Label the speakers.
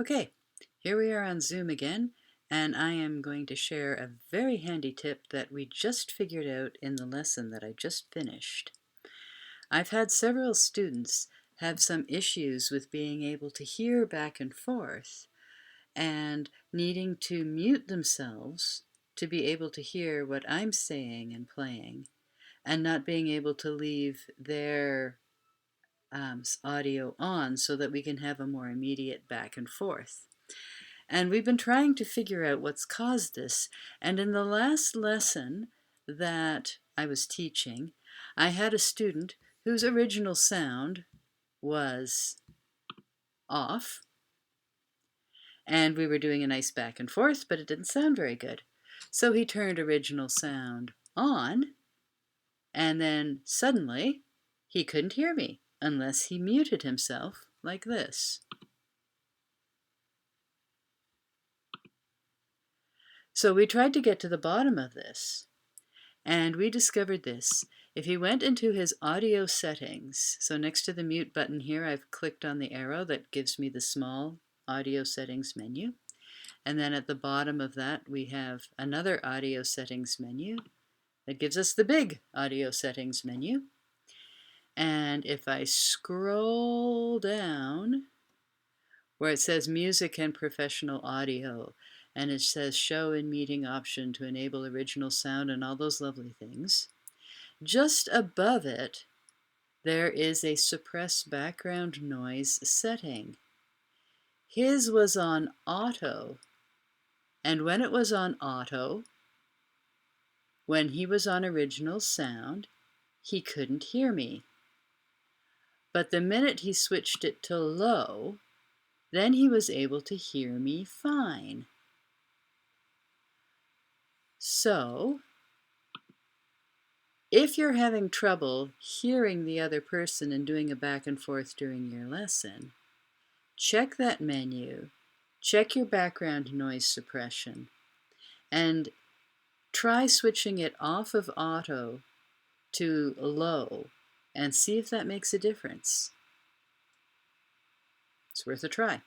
Speaker 1: Okay, here we are on Zoom again, and I am going to share a very handy tip that we just figured out in the lesson that I just finished. I've had several students have some issues with being able to hear back and forth and needing to mute themselves to be able to hear what I'm saying and playing, and not being able to leave their audio on so that we can have a more immediate back and forth. And we've been trying to figure out what's caused this. And in the last lesson that I was teaching, I had a student whose original sound was off, and we were doing a nice back and forth, but it didn't sound very good. So he turned original sound on, and then suddenly he couldn't hear me unless he muted himself like this. So we tried to get to the bottom of this, and we discovered this. If he went into his audio settings, so next to the mute button here, I've clicked on the arrow that gives me the small audio settings menu. And then at the bottom of that, we have another audio settings menu that gives us the big audio settings menu. And if I scroll down where it says music and professional audio, and it says show in meeting option to enable original sound and all those lovely things, just above it, there is a suppress background noise setting. His was on auto, and when it was on auto, when he was on original sound, he couldn't hear me. But the minute he switched it to low, then he was able to hear me fine. So, if you're having trouble hearing the other person and doing a back and forth during your lesson, check that menu, check your background noise suppression, and try switching it off of auto to low and see if that makes a difference. It's worth a try.